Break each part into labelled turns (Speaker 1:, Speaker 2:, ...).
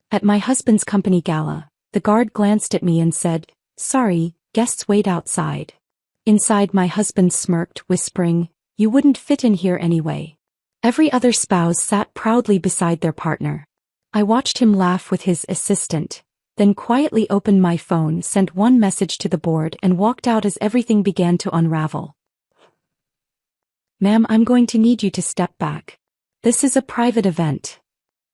Speaker 1: At my husband's company gala, the guard glanced at me and said, "Sorry, guests wait outside." Inside, my husband smirked, whispering, "You wouldn't fit in here anyway." Every other spouse sat proudly beside their partner. I watched him laugh with his assistant, then quietly opened my phone, sent one message to the board and walked out as everything began to unravel. "Ma'am, I'm going to need you to step back. This is a private event."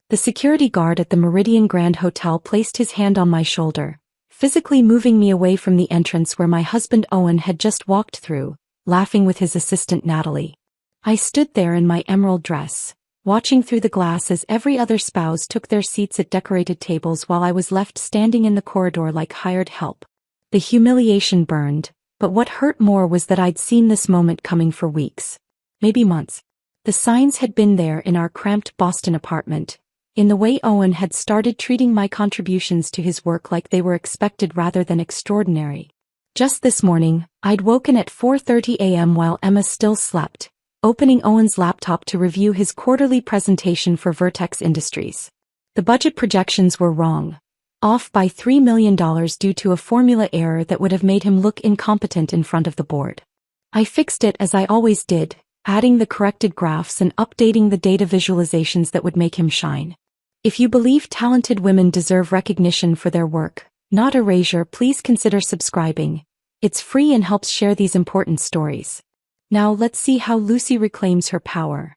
Speaker 1: The security guard at the Meridian Grand Hotel placed his hand on my shoulder, physically moving me away from the entrance where my husband Owen had just walked through, laughing with his assistant Natalie. I stood there in my emerald dress, watching through the glass as every other spouse took their seats at decorated tables while I was left standing in the corridor like hired help. The humiliation burned, but what hurt more was that I'd seen this moment coming for weeks, maybe months. The signs had been there in our cramped Boston apartment, in the way Owen had started treating my contributions to his work like they were expected rather than extraordinary. Just this morning, I'd woken at 4:30 a.m. while Emma still slept, opening Owen's laptop to review his quarterly presentation for Vertex Industries. The budget projections were wrong, off by $3 million due to a formula error that would have made him look incompetent in front of the board. I fixed it as I always did, adding the corrected graphs and updating the data visualizations that would make him shine. If you believe talented women deserve recognition for their work, not erasure, please consider subscribing. It's free and helps share these important stories. Now let's see how Lucy reclaims her power.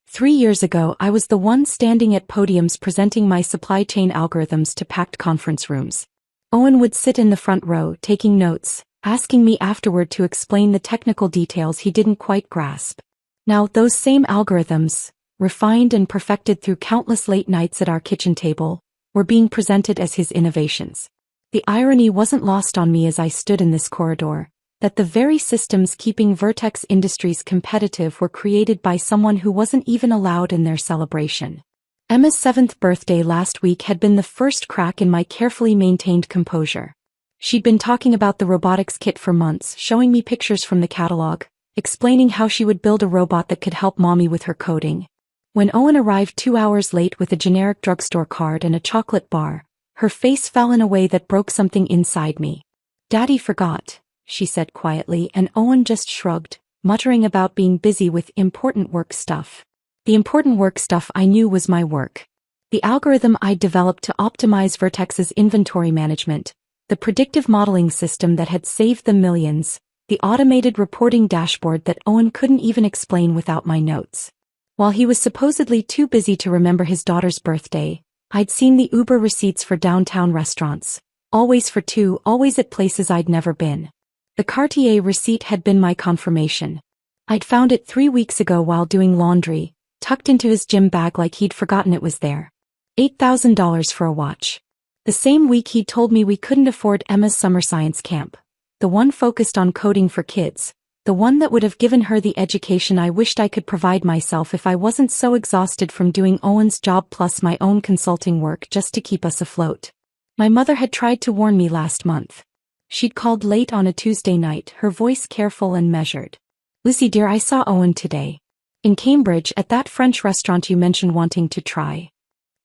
Speaker 1: 3 years ago, I was the one standing at podiums presenting my supply chain algorithms to packed conference rooms. Owen would sit in the front row taking notes, asking me afterward to explain the technical details he didn't quite grasp. Now those same algorithms, refined and perfected through countless late nights at our kitchen table, were being presented as his innovations. The irony wasn't lost on me as I stood in this corridor, that the very systems keeping Vertex Industries competitive were created by someone who wasn't even allowed in their celebration. Emma's 7th birthday last week had been the first crack in my carefully maintained composure. She'd been talking about the robotics kit for months, showing me pictures from the catalog, explaining how she would build a robot that could help mommy with her coding. When Owen arrived 2 hours late with a generic drugstore card and a chocolate bar, her face fell in a way that broke something inside me. "Daddy forgot," she said quietly, and Owen just shrugged, muttering about being busy with important work stuff. The important work stuff I knew was my work. The algorithm I'd developed to optimize Vertex's inventory management, the predictive modeling system that had saved them millions, the automated reporting dashboard that Owen couldn't even explain without my notes. While he was supposedly too busy to remember his daughter's birthday, I'd seen the Uber receipts for downtown restaurants, always for two, always at places I'd never been. The Cartier receipt had been my confirmation. I'd found it 3 weeks ago while doing laundry, tucked into his gym bag like he'd forgotten it was there. $8,000 for a watch. The same week he'd told me we couldn't afford Emma's summer science camp, the one focused on coding for kids, the one that would have given her the education I wished I could provide myself if I wasn't so exhausted from doing Owen's job plus my own consulting work just to keep us afloat. My mother had tried to warn me last month. She'd called late on a Tuesday night, her voice careful and measured. "Lucy dear, I saw Owen today. In Cambridge at that French restaurant you mentioned wanting to try."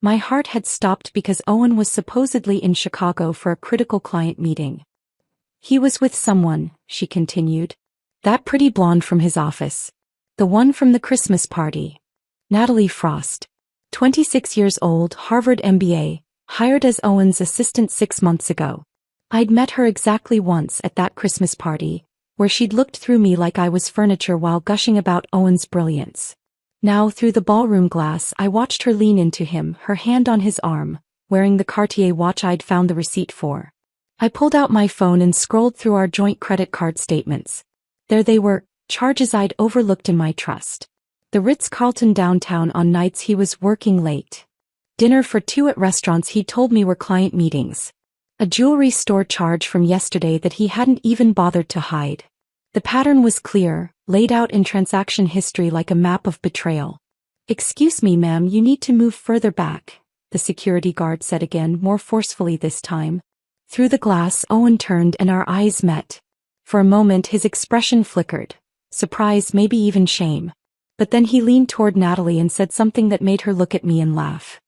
Speaker 1: My heart had stopped because Owen was supposedly in Chicago for a critical client meeting. "He was with someone," she continued. "That pretty blonde from his office. The one from the Christmas party. Natalie Frost. 26 years old, Harvard MBA, hired as Owen's assistant 6 months ago. I'd met her exactly once at that Christmas party, where she'd looked through me like I was furniture while gushing about Owen's brilliance. Now through the ballroom glass I watched her lean into him, her hand on his arm, wearing the Cartier watch I'd found the receipt for. I pulled out my phone and scrolled through our joint credit card statements. There they were, charges I'd overlooked in my trust. The Ritz-Carlton downtown on nights he was working late. Dinner for two at restaurants he told me were client meetings. A jewelry store charge from yesterday that he hadn't even bothered to hide. The pattern was clear, laid out in transaction history like a map of betrayal. "Excuse me, ma'am, you need to move further back," the security guard said again, more forcefully this time. Through the glass, Owen turned and our eyes met. For a moment his expression flickered, surprise, maybe even shame. But then he leaned toward Natalie and said something that made her look at me and laugh.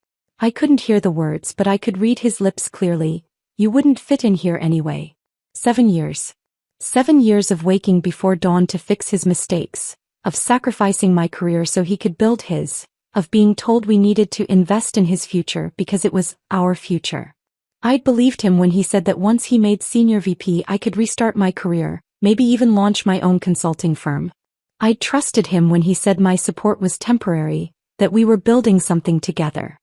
Speaker 1: I couldn't hear the words, but I could read his lips clearly. You wouldn't fit in here anyway. 7 years. 7 years of waking before dawn to fix his mistakes, of sacrificing my career so he could build his, of being told we needed to invest in his future because it was our future. I'd believed him when he said that once he made senior VP I could restart my career, maybe even launch my own consulting firm. I'd trusted him when he said my support was temporary, that we were building something together.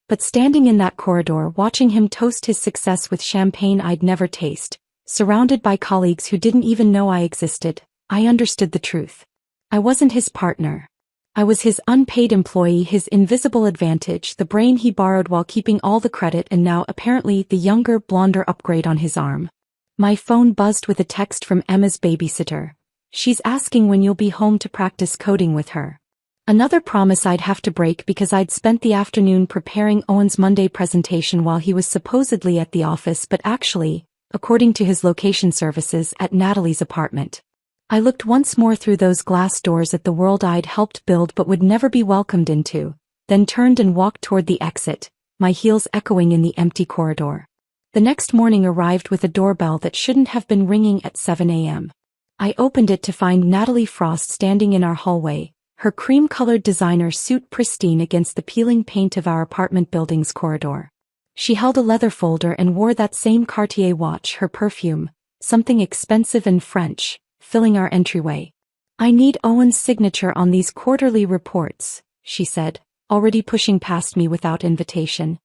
Speaker 1: But standing in that corridor watching him toast his success with champagne I'd never tasted, surrounded by colleagues who didn't even know I existed, I understood the truth. I wasn't his partner. I was his unpaid employee, his invisible advantage, the brain he borrowed while keeping all the credit, and now apparently the younger, blonder upgrade on his arm. My phone buzzed with a text from Emma's babysitter. She's asking when you'll be home to practice coding with her. Another promise I'd have to break because I'd spent the afternoon preparing Owen's Monday presentation while he was supposedly at the office but actually, according to his location services, at Natalie's apartment. I looked once more through those glass doors at the world I'd helped build but would never be welcomed into, then turned and walked toward the exit, my heels echoing in the empty corridor. The next morning arrived with a doorbell that shouldn't have been ringing at 7 a.m. I opened it to find Natalie Frost standing in our hallway, her cream-colored designer suit pristine against the peeling paint of our apartment building's corridor. She held a leather folder and wore that same Cartier watch, her perfume, something expensive and French, filling our entryway. I need Owen's signature on these quarterly reports, she said, already pushing past me without invitation.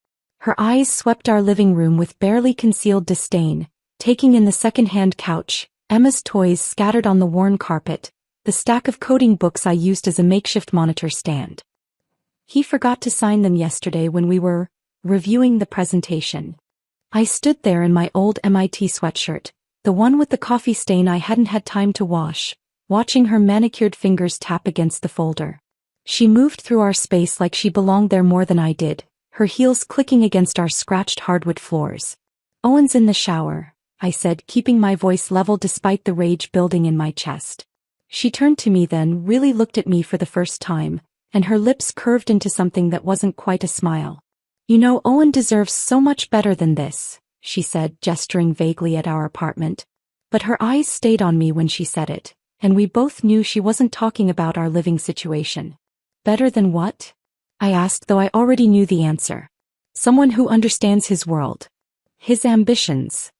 Speaker 1: Her eyes swept our living room with barely concealed disdain, taking in the second-hand couch, Emma's toys scattered on the worn carpet, the stack of coding books I used as a makeshift monitor stand. He forgot to sign them yesterday when we were reviewing the presentation. I stood there in my old MIT sweatshirt, the one with the coffee stain I hadn't had time to wash, watching her manicured fingers tap against the folder. She moved through our space like she belonged there more than I did, her heels clicking against our scratched hardwood floors. Owen's in the shower, I said, keeping my voice level despite the rage building in my chest. She turned to me then, really looked at me for the first time, and her lips curved into something that wasn't quite a smile. You know, Owen deserves so much better than this, she said, gesturing vaguely at our apartment. But her eyes stayed on me when she said it, and we both knew she wasn't talking about our living situation. Better than what? I asked, though I already knew the answer. Someone who understands his world. His ambitions.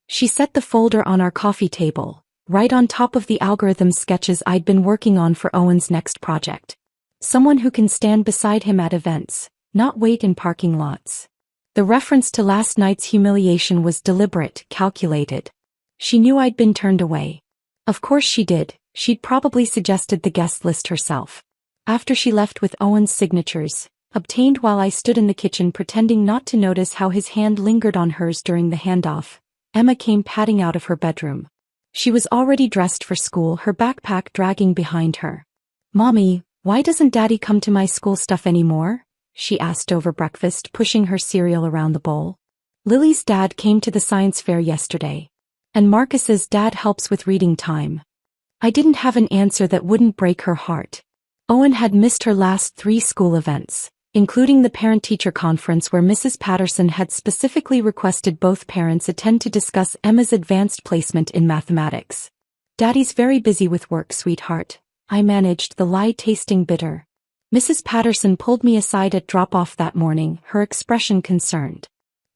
Speaker 1: She set the folder on our coffee table, right on top of the algorithm sketches I'd been working on for Owen's next project. Someone who can stand beside him at events, not wait in parking lots. The reference to last night's humiliation was deliberate, calculated. She knew I'd been turned away. Of course she did, she'd probably suggested the guest list herself. After she left with Owen's signatures, obtained while I stood in the kitchen pretending not to notice how his hand lingered on hers during the handoff, Emma came padding out of her bedroom. She was already dressed for school, her backpack dragging behind her. "Mommy, why doesn't Daddy come to my school stuff anymore?" she asked over breakfast, pushing her cereal around the bowl. "Lily's dad came to the science fair yesterday. And Marcus's dad helps with reading time." I didn't have an answer that wouldn't break her heart. Owen had missed her last 3 school events, including the parent-teacher conference where Mrs. Patterson had specifically requested both parents attend to discuss Emma's advanced placement in mathematics. "Daddy's very busy with work, sweetheart," I managed, the lie tasting bitter. Mrs. Patterson pulled me aside at drop-off that morning, her expression concerned.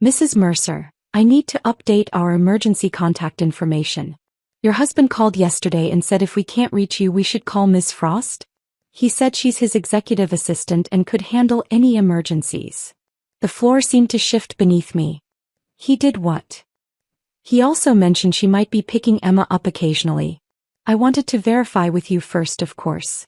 Speaker 1: "Mrs. Mercer, I need to update our emergency contact information. Your husband called yesterday and said if we can't reach you we should call Ms. Frost. He said she's his executive assistant and could handle any emergencies." The floor seemed to shift beneath me. He did what? He also mentioned she might be picking Emma up occasionally. "I wanted to verify with you first, of course."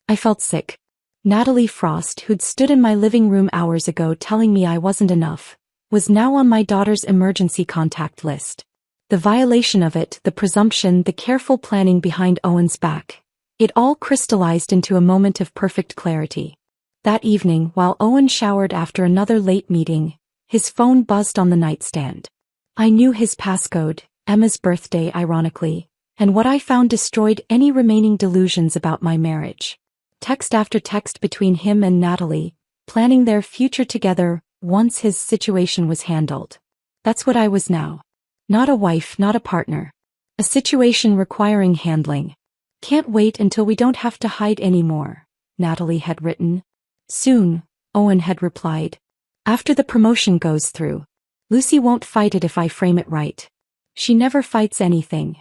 Speaker 1: I felt sick. Natalie Frost, who'd stood in my living room hours ago telling me I wasn't enough, was now on my daughter's emergency contact list. The violation of it, the presumption, the careful planning behind Owen's back. It all crystallized into a moment of perfect clarity. That evening, while Owen showered after another late meeting, his phone buzzed on the nightstand. I knew his passcode, Emma's birthday ironically, and what I found destroyed any remaining delusions about my marriage. Text after text between him and Natalie, planning their future together, once his situation was handled. That's what I was now. Not a wife, not a partner. A situation requiring handling. Can't wait until we don't have to hide anymore, Natalie had written. Soon, Owen had replied. After the promotion goes through. Lucy won't fight it if I frame it right. She never fights anything.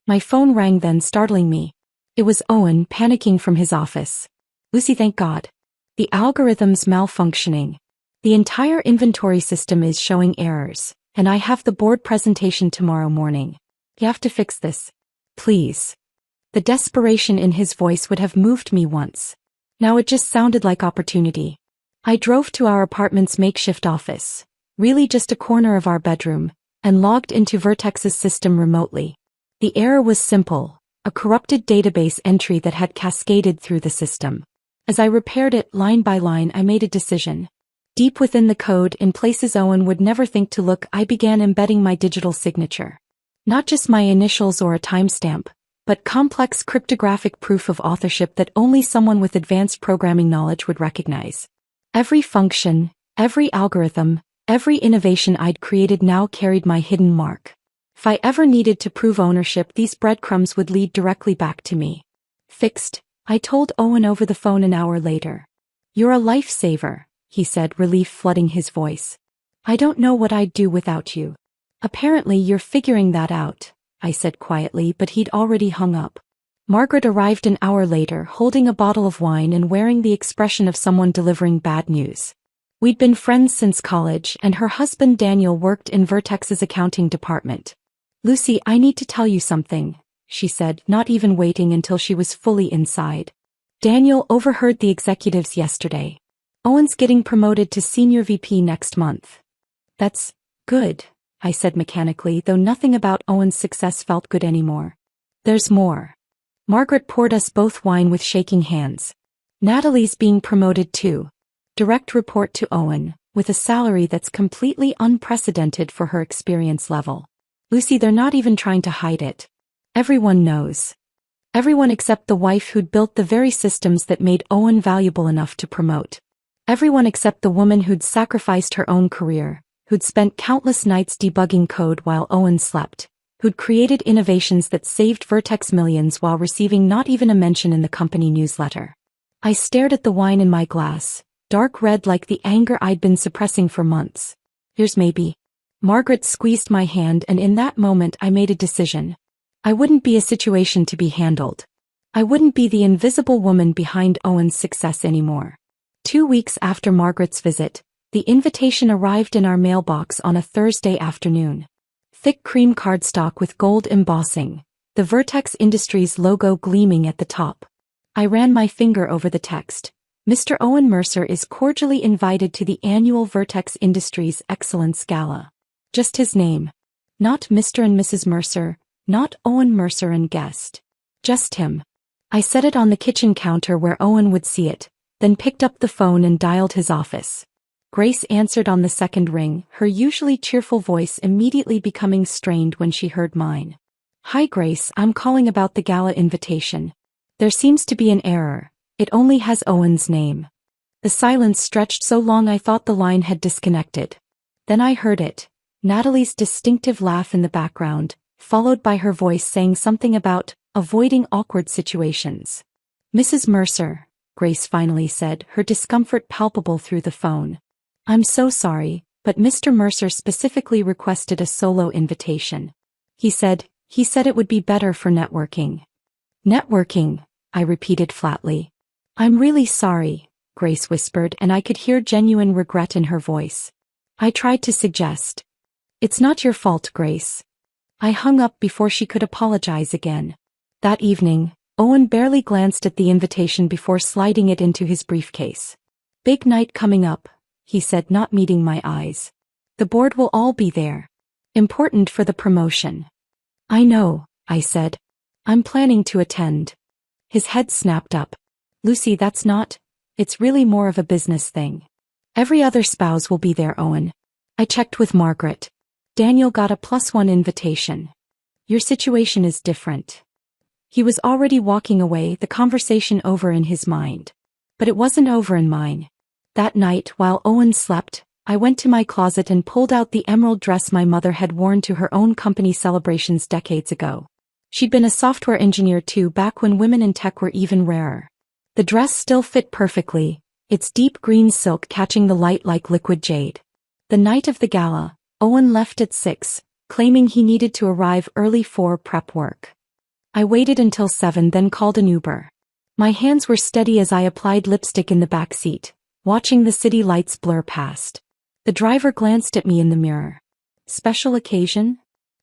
Speaker 1: My phone rang then, startling me. It was Owen, panicking from his office. Lucy, thank God. The algorithm's malfunctioning. The entire inventory system is showing errors, and I have the board presentation tomorrow morning. You have to fix this. Please. The desperation in his voice would have moved me once. Now it just sounded like opportunity. I drove to our apartment's makeshift office, really just a corner of our bedroom, and logged into Vertex's system remotely. The error was simple, a corrupted database entry that had cascaded through the system. As I repaired it line by line, I made a decision. Deep within the code, in places Owen would never think to look, I began embedding my digital signature. Not just my initials or a timestamp, but complex cryptographic proof of authorship that only someone with advanced programming knowledge would recognize. Every function, every algorithm, every innovation I'd created now carried my hidden mark. If I ever needed to prove ownership, these breadcrumbs would lead directly back to me. Fixed, I told Owen over the phone an hour later. You're a lifesaver, he said, relief flooding his voice. I don't know what I'd do without you. Apparently you're figuring that out, I said quietly, but he'd already hung up. Margaret arrived an hour later, holding a bottle of wine and wearing the expression of someone delivering bad news. We'd been friends since college, and her husband Daniel worked in Vertex's accounting department. Lucy, I need to tell you something, she said, not even waiting until she was fully inside. Daniel overheard the executives yesterday. Owen's getting promoted to senior VP next month. That's good, I said mechanically, though nothing about Owen's success felt good anymore. There's more. Margaret poured us both wine with shaking hands. Natalie's being promoted too. Direct report to Owen, with a salary that's completely unprecedented for her experience level. Lucy, they're not even trying to hide it. Everyone knows. Everyone except the wife who'd built the very systems that made Owen valuable enough to promote. Everyone except the woman who'd sacrificed her own career, who'd spent countless nights debugging code while Owen slept, who'd created innovations that saved Vertex millions while receiving not even a mention in the company newsletter. I stared at the wine in my glass, dark red like the anger I'd been suppressing for months. Here's maybe. Margaret squeezed my hand, and in that moment I made a decision. I wouldn't be a situation to be handled. I wouldn't be the invisible woman behind Owen's success anymore. 2 weeks after Margaret's visit, the invitation arrived in our mailbox on a Thursday afternoon. Thick cream cardstock with gold embossing, the Vertex Industries logo gleaming at the top. I ran my finger over the text. Mr. Owen Mercer is cordially invited to the annual Vertex Industries Excellence Gala. Just his name. Not Mr. and Mrs. Mercer, not Owen Mercer and guest. Just him. I set it on the kitchen counter where Owen would see it, then picked up the phone and dialed his office. Grace answered on the second ring, her usually cheerful voice immediately becoming strained when she heard mine. Hi Grace, I'm calling about the gala invitation. There seems to be an error. It only has Owen's name. The silence stretched so long I thought the line had disconnected. Then I heard it. Natalie's distinctive laugh in the background, followed by her voice saying something about avoiding awkward situations. Mrs. Mercer, Grace finally said, her discomfort palpable through the phone. I'm so sorry, but Mr. Mercer specifically requested a solo invitation. He said it would be better for networking. Networking, I repeated flatly. I'm really sorry, Grace whispered, and I could hear genuine regret in her voice. I tried to suggest. It's not your fault, Grace. I hung up before she could apologize again. That evening, Owen barely glanced at the invitation before sliding it into his briefcase. Big night coming up, he said, not meeting my eyes. The board will all be there. Important for the promotion. I know, I said. I'm planning to attend. His head snapped up. Lucy, that's not. It's really more of a business thing. Every other spouse will be there, Owen. I checked with Margaret. Daniel got a +1 invitation. Your situation is different. He was already walking away, the conversation over in his mind. But it wasn't over in mine. That night, while Owen slept, I went to my closet and pulled out the emerald dress my mother had worn to her own company celebrations decades ago. She'd been a software engineer too back when women in tech were even rarer. The dress still fit perfectly, its deep green silk catching the light like liquid jade. The night of the gala, Owen left at 6, claiming he needed to arrive early for prep work. I waited until 7, then called an Uber. My hands were steady as I applied lipstick in the back seat, watching the city lights blur past. The driver glanced at me in the mirror. Special occasion?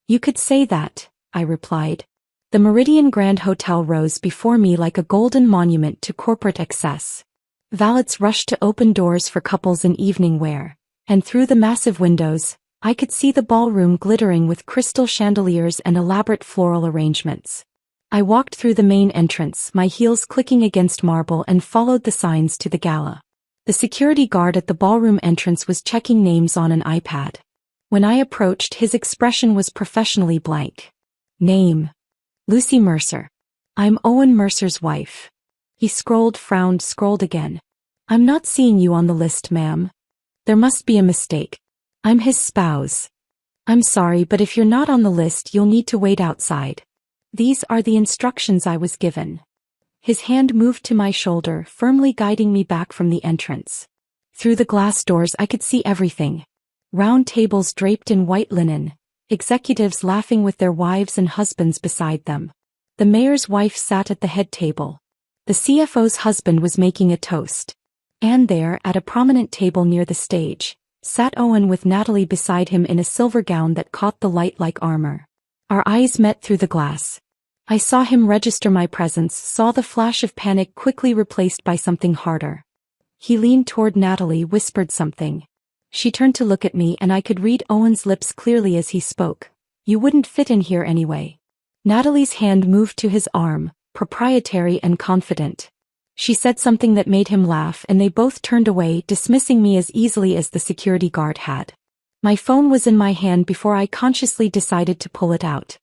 Speaker 1: You could say that, I replied. The Meridian Grand Hotel rose before me like a golden monument to corporate excess. Valets rushed to open doors for couples in evening wear, and through the massive windows, I could see the ballroom glittering with crystal chandeliers and elaborate floral arrangements. I walked through the main entrance, my heels clicking against marble, and followed the signs to the gala. The security guard at the ballroom entrance was checking names on an iPad. When I approached, his expression was professionally blank. Name: Lucy Mercer. I'm Owen Mercer's wife. He scrolled, frowned, scrolled again. I'm not seeing you on the list, ma'am. There must be a mistake. I'm his spouse. I'm sorry, but if you're not on the list, you'll need to wait outside. These are the instructions I was given. His hand moved to my shoulder, firmly guiding me back from the entrance. Through the glass doors I could see everything. Round tables draped in white linen, executives laughing with their wives and husbands beside them. The mayor's wife sat at the head table. The CFO's husband was making a toast. And there, at a prominent table near the stage, sat Owen with Natalie beside him in a silver gown that caught the light like armor. Our eyes met through the glass. I saw him register my presence, saw the flash of panic quickly replaced by something harder. He leaned toward Natalie, whispered something. She turned to look at me, and I could read Owen's lips clearly as he spoke. You wouldn't fit in here anyway. Natalie's hand moved to his arm, proprietary and confident. She said something that made him laugh, and they both turned away, dismissing me as easily as the security guard had. My phone was in my hand before I consciously decided to pull it out.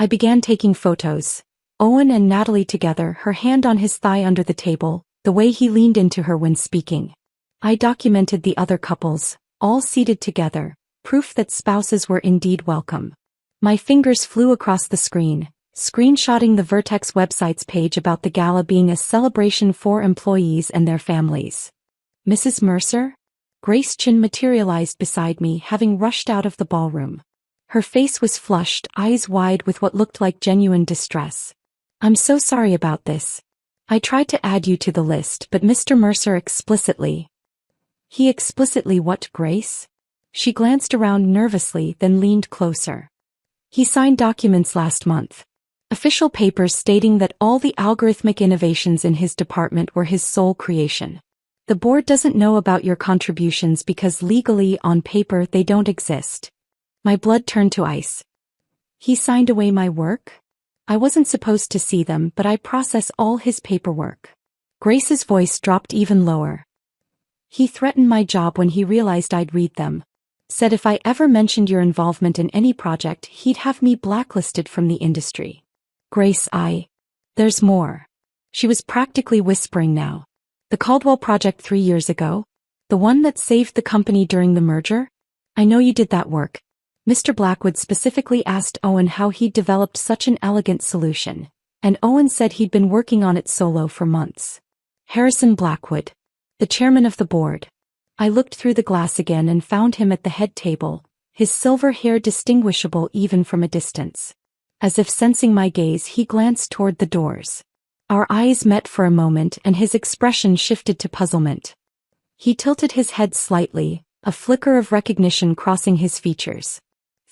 Speaker 1: I began taking photos. Owen and Natalie together, her hand on his thigh under the table, the way he leaned into her when speaking. I documented the other couples, all seated together, proof that spouses were indeed welcome. My fingers flew across the screen, screenshotting the Vertex website's page about the gala being a celebration for employees and their families. Mrs. Mercer? Grace Chin materialized beside me, having rushed out of the ballroom. Her face was flushed, eyes wide with what looked like genuine distress. I'm so sorry about this. I tried to add you to the list, but Mr. Mercer explicitly. He explicitly what, Grace? She glanced around nervously, then leaned closer. He signed documents last month. Official papers stating that all the algorithmic innovations in his department were his sole creation. The board doesn't know about your contributions because legally, on paper, they don't exist. My blood turned to ice. He signed away my work? I wasn't supposed to see them, but I process all his paperwork. Grace's voice dropped even lower. He threatened my job when he realized I'd read them. Said if I ever mentioned your involvement in any project, he'd have me blacklisted from the industry. Grace, there's more. She was practically whispering now. The Caldwell project 3 years ago? The one that saved the company during the merger? I know you did that work. Mr. Blackwood specifically asked Owen how he'd developed such an elegant solution, and Owen said he'd been working on it solo for months. Harrison Blackwood, the chairman of the board. I looked through the glass again and found him at the head table, his silver hair distinguishable even from a distance. As if sensing my gaze, he glanced toward the doors. Our eyes met for a moment, and his expression shifted to puzzlement. He tilted his head slightly, a flicker of recognition crossing his features.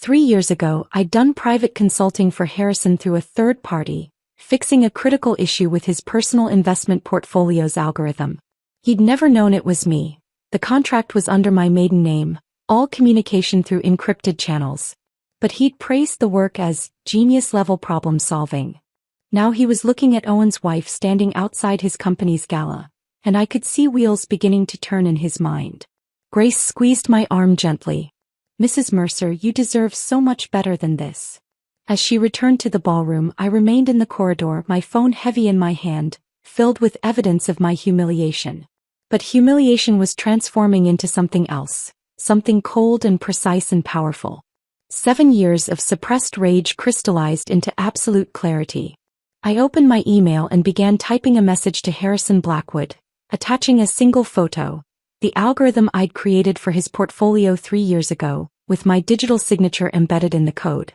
Speaker 1: 3 years ago, I'd done private consulting for Harrison through a third party, fixing a critical issue with his personal investment portfolio's algorithm. He'd never known it was me. The contract was under my maiden name, all communication through encrypted channels. But he'd praised the work as genius-level problem-solving. Now he was looking at Owen's wife standing outside his company's gala, and I could see wheels beginning to turn in his mind. Grace squeezed my arm gently. Mrs. Mercer, you deserve so much better than this. As she returned to the ballroom, I remained in the corridor, my phone heavy in my hand, filled with evidence of my humiliation. But humiliation was transforming into something else, something cold and precise and powerful. 7 years of suppressed rage crystallized into absolute clarity. I opened my email and began typing a message to Harrison Blackwood, attaching a single photo, the algorithm I'd created for his portfolio 3 years ago, with my digital signature embedded in the code.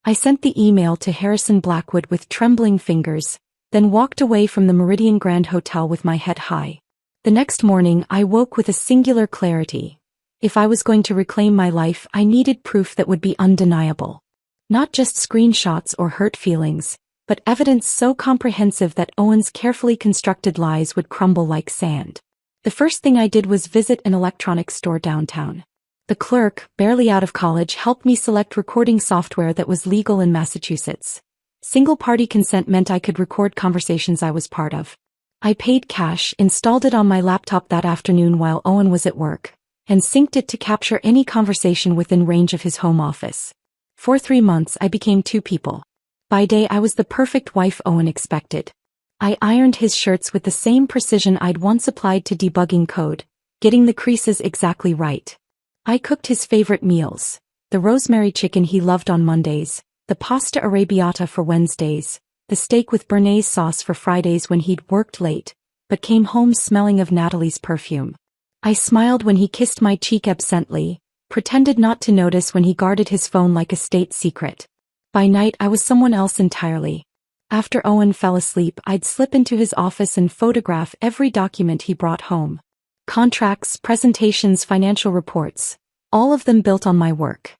Speaker 1: I sent the email to Harrison Blackwood with trembling fingers, then walked away from the Meridian Grand Hotel with my head high. The next morning I woke with a singular clarity. If I was going to reclaim my life, I needed proof that would be undeniable. Not just screenshots or hurt feelings, but evidence so comprehensive that Owen's carefully constructed lies would crumble like sand. The first thing I did was visit an electronics store downtown. The clerk, barely out of college, helped me select recording software that was legal in Massachusetts. Single-party consent meant I could record conversations I was part of. I paid cash, installed it on my laptop that afternoon while Owen was at work, and synced it to capture any conversation within range of his home office. For 3 months I became two people. By day I was the perfect wife Owen expected. I ironed his shirts with the same precision I'd once applied to debugging code, getting the creases exactly right. I cooked his favorite meals, the rosemary chicken he loved on Mondays, the pasta arrabbiata for Wednesdays, the steak with béarnaise sauce for Fridays when he'd worked late, but came home smelling of Natalie's perfume. I smiled when he kissed my cheek absently, pretended not to notice when he guarded his phone like a state secret. By night I was someone else entirely. After Owen fell asleep, I'd slip into his office and photograph every document he brought home. Contracts, presentations, financial reports, all of them built on my work.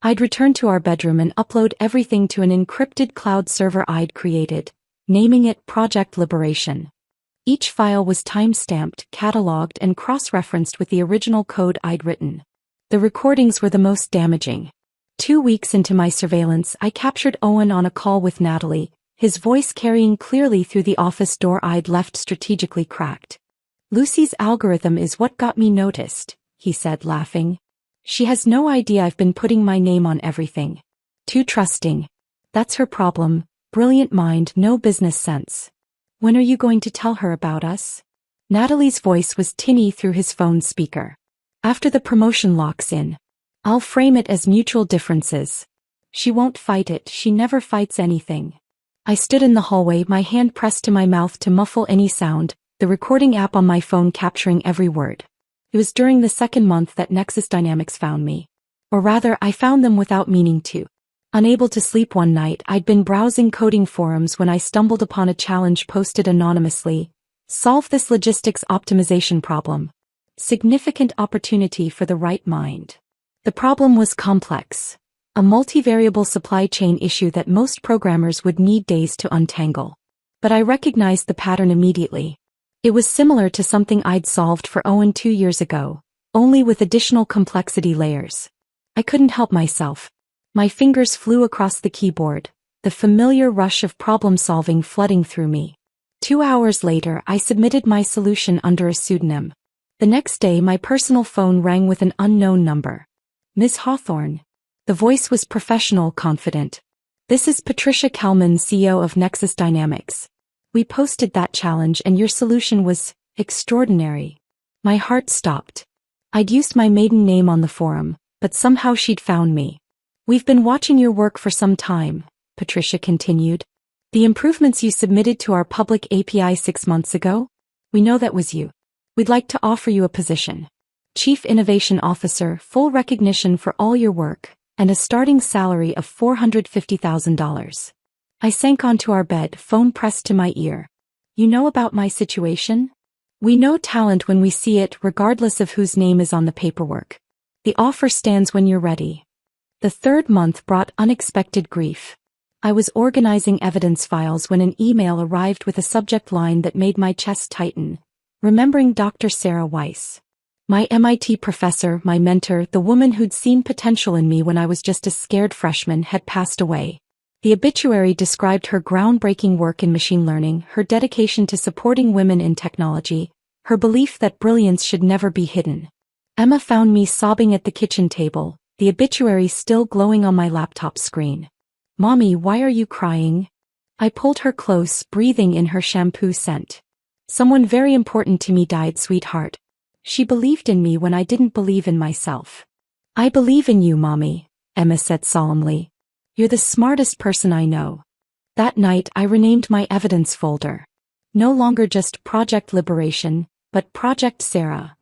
Speaker 1: I'd return to our bedroom and upload everything to an encrypted cloud server I'd created, naming it Project Liberation. Each file was time-stamped, cataloged, and cross-referenced with the original code I'd written. The recordings were the most damaging. 2 weeks into my surveillance, I captured Owen on a call with Natalie, his voice carrying clearly through the office door I'd left strategically cracked. "Lucy's algorithm is what got me noticed," he said, laughing. "She has no idea I've been putting my name on everything. Too trusting. That's her problem, brilliant mind, no business sense. When are you going to tell her about us?" Natalie's voice was tinny through his phone speaker. "After the promotion locks in. I'll frame it as mutual differences. She won't fight it, she never fights anything." I stood in the hallway, my hand pressed to my mouth to muffle any sound, the recording app on my phone capturing every word. It was during the second month that Nexus Dynamics found me. Or rather, I found them without meaning to. Unable to sleep one night, I'd been browsing coding forums when I stumbled upon a challenge posted anonymously. "Solve this logistics optimization problem. Significant opportunity for the right mind." The problem was complex. A multivariable supply chain issue that most programmers would need days to untangle. But I recognized the pattern immediately. It was similar to something I'd solved for Owen 2 years ago, only with additional complexity layers. I couldn't help myself. My fingers flew across the keyboard, the familiar rush of problem-solving flooding through me. 2 hours later, I submitted my solution under a pseudonym. The next day, my personal phone rang with an unknown number. "Ms. Hawthorne." The voice was professional, confident. "This is Patricia Kelman, CEO of Nexus Dynamics. We posted that challenge and your solution was extraordinary." My heart stopped. I'd used my maiden name on the forum, but somehow she'd found me. "We've been watching your work for some time," Patricia continued. "The improvements you submitted to our public API 6 months ago? We know that was you. We'd like to offer you a position. Chief Innovation Officer, full recognition for all your work, and a starting salary of $450,000. I sank onto our bed, phone pressed to my ear. "You know about my situation? We know talent when we see it, regardless of whose name is on the paperwork. The offer stands when you're ready." The third month brought unexpected grief. I was organizing evidence files when an email arrived with a subject line that made my chest tighten. "Remembering Dr. Sarah Weiss. My MIT professor, my mentor, the woman who'd seen potential in me when I was just a scared freshman, had passed away." The obituary described her groundbreaking work in machine learning, her dedication to supporting women in technology, her belief that brilliance should never be hidden. Emma found me sobbing at the kitchen table, the obituary still glowing on my laptop screen. "Mommy, why are you crying?" I pulled her close, breathing in her shampoo scent. "Someone very important to me died, sweetheart." She believed in me when I didn't believe in myself. I believe in you, Mommy, Emma said solemnly. You're the smartest person I know. That night I renamed my evidence folder. No longer just Project Liberation, but Project Sarah,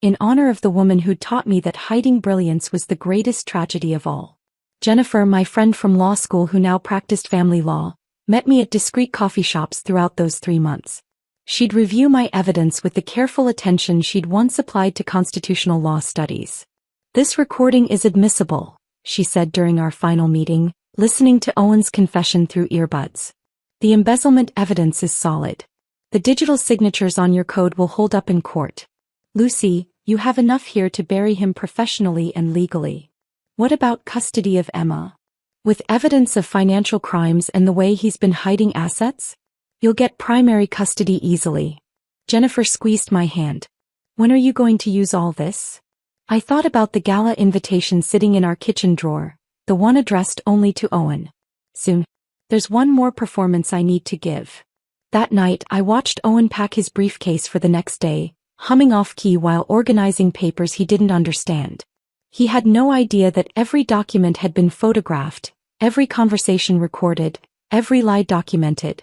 Speaker 1: in honor of the woman who taught me that hiding brilliance was the greatest tragedy of all. Jennifer, my friend from law school who now practiced family law, met me at discreet coffee shops throughout those 3 months. She'd review my evidence with the careful attention she'd once applied to constitutional law studies. This recording is admissible, she said during our final meeting, listening to Owen's confession through earbuds. The embezzlement evidence is solid. The digital signatures on your code will hold up in court. Lucy, you have enough here to bury him professionally and legally. What about custody of Emma? With evidence of financial crimes and the way he's been hiding assets? You'll get primary custody easily. Jennifer squeezed my hand. When are you going to use all this? I thought about the gala invitation sitting in our kitchen drawer, the one addressed only to Owen. Soon. There's one more performance I need to give. That night I watched Owen pack his briefcase for the next day, humming off-key while organizing papers he didn't understand. He had no idea that every document had been photographed, every conversation recorded, every lie documented.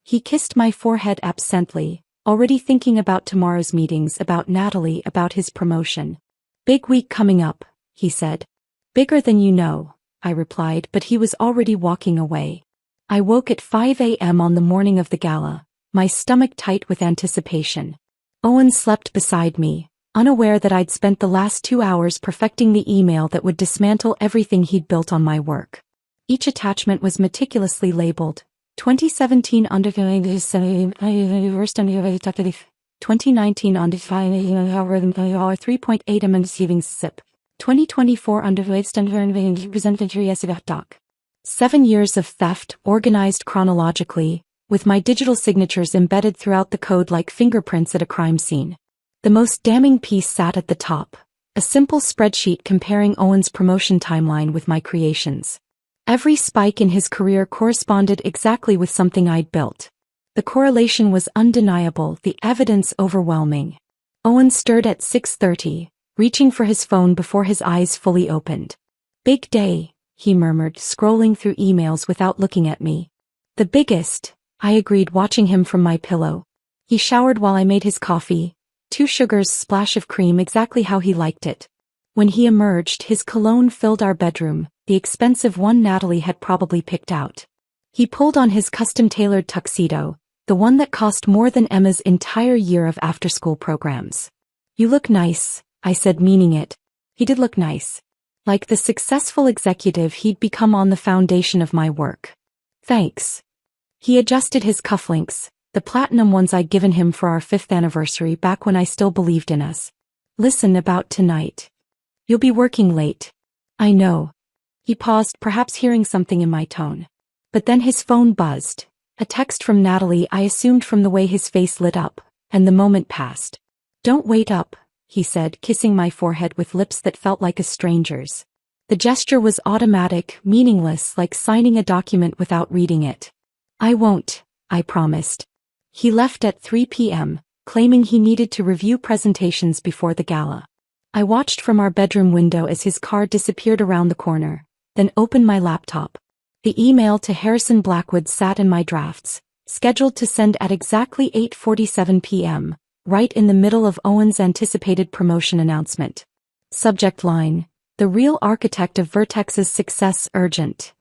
Speaker 1: He kissed my forehead absently, already thinking about tomorrow's meetings, about Natalie, about his promotion. Big week coming up, he said. Bigger than you know, I replied, but he was already walking away. I woke at 5 a.m. on the morning of the gala, my stomach tight with anticipation. Owen slept beside me, unaware that I'd spent the last 2 hours perfecting the email that would dismantle everything he'd built on my work. Each attachment was meticulously labeled. 2017 under 2019 under 3.8 am receiving SIP. 2024 under doc. 7 years of theft organized chronologically, with my digital signatures embedded throughout the code like fingerprints at a crime scene. The most damning piece sat at the top, a simple spreadsheet comparing Owen's promotion timeline with my creations. Every spike in his career corresponded exactly with something I'd built. The correlation was undeniable, the evidence overwhelming. Owen stirred at 6:30, reaching for his phone before his eyes fully opened. Big day, he murmured, scrolling through emails without looking at me. The biggest, I agreed, watching him from my pillow. He showered while I made his coffee, 2 sugars, splash of cream, exactly how he liked it. When he emerged, his cologne filled our bedroom, the expensive one Natalie had probably picked out. He pulled on his custom-tailored tuxedo, the one that cost more than Emma's entire year of after-school programs. You look nice, I said, meaning it. He did look nice. Like the successful executive he'd become on the foundation of my work. Thanks. He adjusted his cufflinks, the platinum ones I'd given him for our 5th anniversary back when I still believed in us. Listen, about tonight. You'll be working late. I know. He paused, perhaps hearing something in my tone. But then his phone buzzed. A text from Natalie, I assumed from the way his face lit up, and the moment passed. Don't wait up, he said, kissing my forehead with lips that felt like a stranger's. The gesture was automatic, meaningless, like signing a document without reading it. I won't, I promised. He left at 3 p.m., claiming he needed to review presentations before the gala. I watched from our bedroom window as his car disappeared around the corner, then opened my laptop. The email to Harrison Blackwood sat in my drafts, scheduled to send at exactly 8:47 p.m., right in the middle of Owen's anticipated promotion announcement. Subject line: The real architect of Vertex's success, urgent.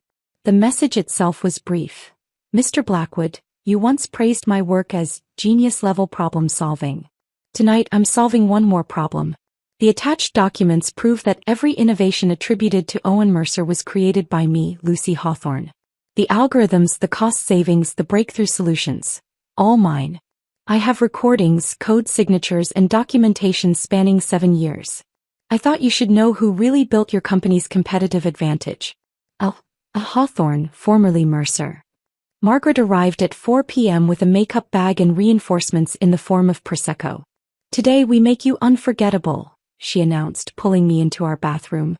Speaker 1: The message itself was brief. Mr. Blackwood, you once praised my work as genius-level problem-solving. Tonight I'm solving one more problem. The attached documents prove that every innovation attributed to Owen Mercer was created by me, Lucy Hawthorne. The algorithms, the cost savings, the breakthrough solutions. All mine. I have recordings, code signatures, and documentation spanning 7 years. I thought you should know who really built your company's competitive advantage. A Hawthorne, formerly Mercer. Margaret arrived at 4 p.m. with a makeup bag and reinforcements in the form of Prosecco. Today we make you unforgettable, she announced, pulling me into our bathroom.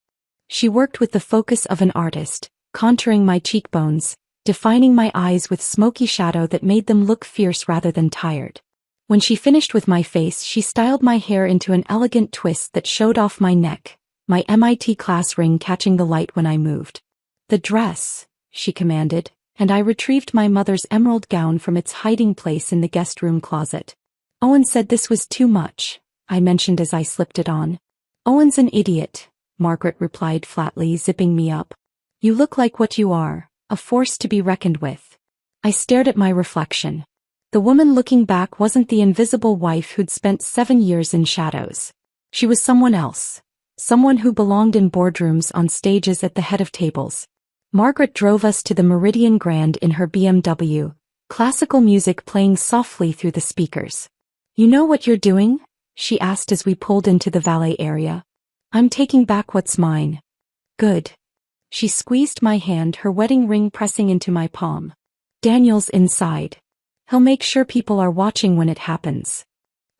Speaker 1: She worked with the focus of an artist, contouring my cheekbones, defining my eyes with smoky shadow that made them look fierce rather than tired. When she finished with my face, she styled my hair into an elegant twist that showed off my neck, my MIT class ring catching the light when I moved. "The dress," she commanded, and I retrieved my mother's emerald gown from its hiding place in the guest room closet. "Owen said this was too much," I mentioned as I slipped it on. "Owen's an idiot," Margaret replied flatly, zipping me up. "You look like what you are, a force to be reckoned with." I stared at my reflection. The woman looking back wasn't the invisible wife who'd spent 7 years in shadows. She was someone else. Someone who belonged in boardrooms, on stages, at the head of tables. Margaret drove us to the Meridian Grand in her BMW, classical music playing softly through the speakers. "You know what you're doing?" she asked as we pulled into the valet area. "I'm taking back what's mine." "Good." She squeezed my hand, her wedding ring pressing into my palm. "Daniel's inside. He'll make sure people are watching when it happens."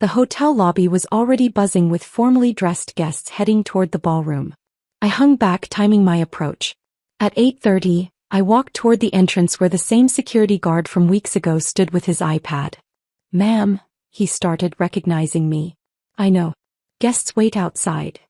Speaker 1: The hotel lobby was already buzzing with formally dressed guests heading toward the ballroom. I hung back, timing my approach. At 8:30, I walked toward the entrance where the same security guard from weeks ago stood with his iPad. "Ma'am," he started, recognizing me. "I know. Guests wait outside."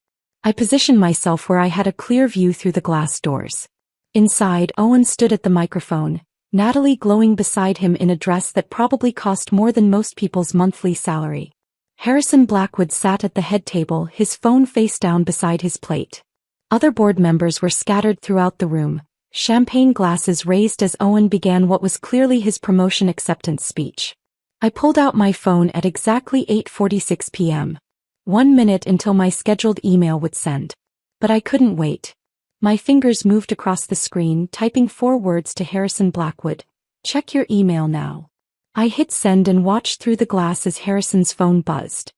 Speaker 1: I positioned myself where I had a clear view through the glass doors. Inside, Owen stood at the microphone, Natalie glowing beside him in a dress that probably cost more than most people's monthly salary. Harrison Blackwood sat at the head table, his phone face down beside his plate. Other board members were scattered throughout the room, champagne glasses raised as Owen began what was clearly his promotion acceptance speech. I pulled out my phone at exactly 8:46 p.m. 1 minute until my scheduled email would send. But I couldn't wait. My fingers moved across the screen, typing 4 words to Harrison Blackwood. "Check your email now." I hit send and watched through the glass as Harrison's phone buzzed.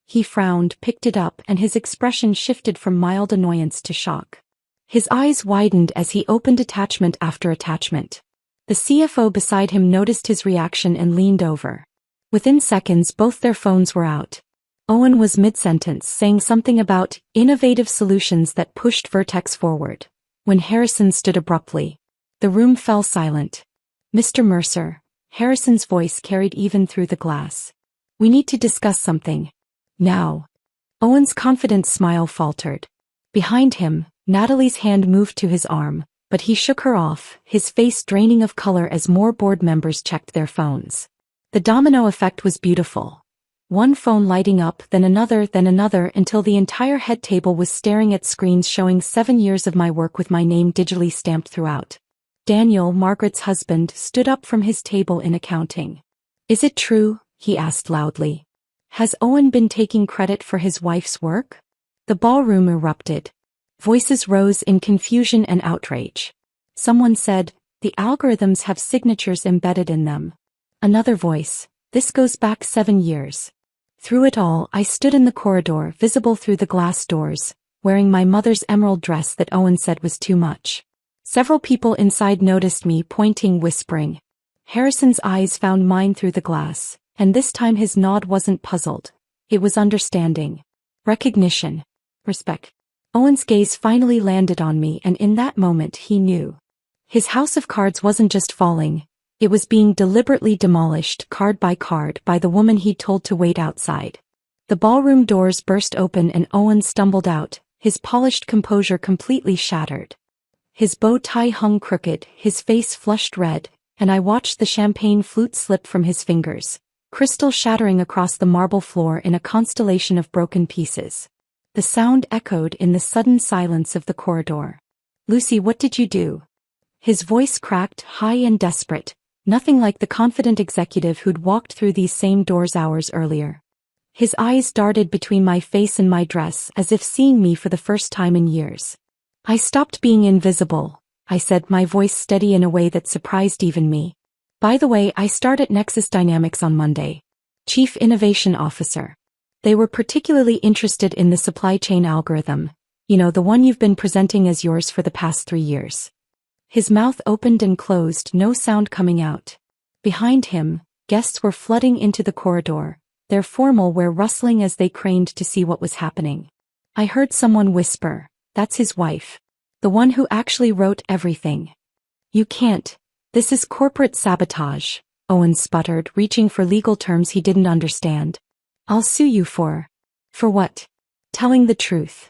Speaker 1: He frowned, picked it up, and his expression shifted from mild annoyance to shock. His eyes widened as he opened attachment after attachment. The CFO beside him noticed his reaction and leaned over. Within seconds, both their phones were out. Owen was mid-sentence, saying something about innovative solutions that pushed Vertex forward, when Harrison stood abruptly. The room fell silent. "Mr. Mercer," Harrison's voice carried even through the glass. "We need to discuss something. Now." Owen's confident smile faltered. Behind him, Natalie's hand moved to his arm, but he shook her off, his face draining of color as more board members checked their phones. The domino effect was beautiful. One phone lighting up, then another, until the entire head table was staring at screens showing 7 years of my work with my name digitally stamped throughout. Daniel, Margaret's husband, stood up from his table in accounting. "Is it true?" he asked loudly. "Has Owen been taking credit for his wife's work?" The ballroom erupted. Voices rose in confusion and outrage. Someone said, "The algorithms have signatures embedded in them." Another voice, "This goes back 7 years." Through it all, I stood in the corridor, visible through the glass doors, wearing my mother's emerald dress that Owen said was too much. Several people inside noticed me, pointing, whispering. Harrison's eyes found mine through the glass, and this time his nod wasn't puzzled. It was understanding. Recognition. Respect. Owen's gaze finally landed on me, and in that moment he knew. His house of cards wasn't just falling. It was being deliberately demolished, card by card, by the woman he'd told to wait outside. The ballroom doors burst open and Owen stumbled out, his polished composure completely shattered. His bow tie hung crooked, his face flushed red, and I watched the champagne flute slip from his fingers, crystal shattering across the marble floor in a constellation of broken pieces. The sound echoed in the sudden silence of the corridor. "Lucy, what did you do?" His voice cracked, high and desperate. Nothing like the confident executive who'd walked through these same doors hours earlier. His eyes darted between my face and my dress, as if seeing me for the first time in years. "I stopped being invisible," I said, my voice steady in a way that surprised even me. "By the way, I start at Nexus Dynamics on Monday. Chief Innovation Officer." They were particularly interested in the supply chain algorithm, the one you've been presenting as yours for the past 3 years. His mouth opened and closed, no sound coming out. Behind him, guests were flooding into the corridor, their formal wear rustling as they craned to see what was happening. I heard someone whisper, "That's his wife. The one who actually wrote everything." "You can't. This is corporate sabotage," Owen sputtered, reaching for legal terms he didn't understand. I'll sue you for what? Telling the truth.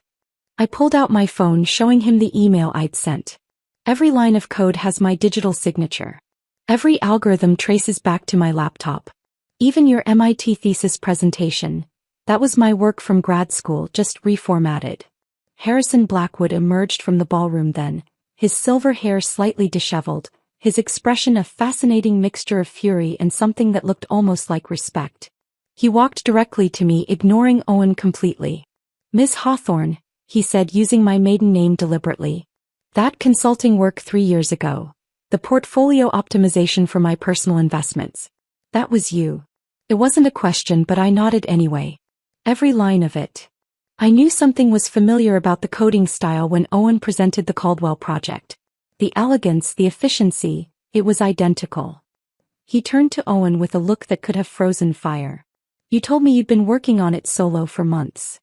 Speaker 1: I pulled out my phone, showing him the email I'd sent. Every line of code has my digital signature. Every algorithm traces back to my laptop. Even your MIT thesis presentation. That was my work from grad school, just reformatted. Harrison Blackwood emerged from the ballroom then, his silver hair slightly disheveled, his expression a fascinating mixture of fury and something that looked almost like respect. He walked directly to me, ignoring Owen completely. "Ms. Hawthorne," he said, using my maiden name deliberately. "That consulting work 3 years ago. The portfolio optimization for my personal investments. That was you." It wasn't a question, but I nodded anyway. Every line of it. I knew something was familiar about the coding style when Owen presented the Caldwell project. The elegance, the efficiency, it was identical. He turned to Owen with a look that could have frozen fire. "You told me you'd been working on it solo for months."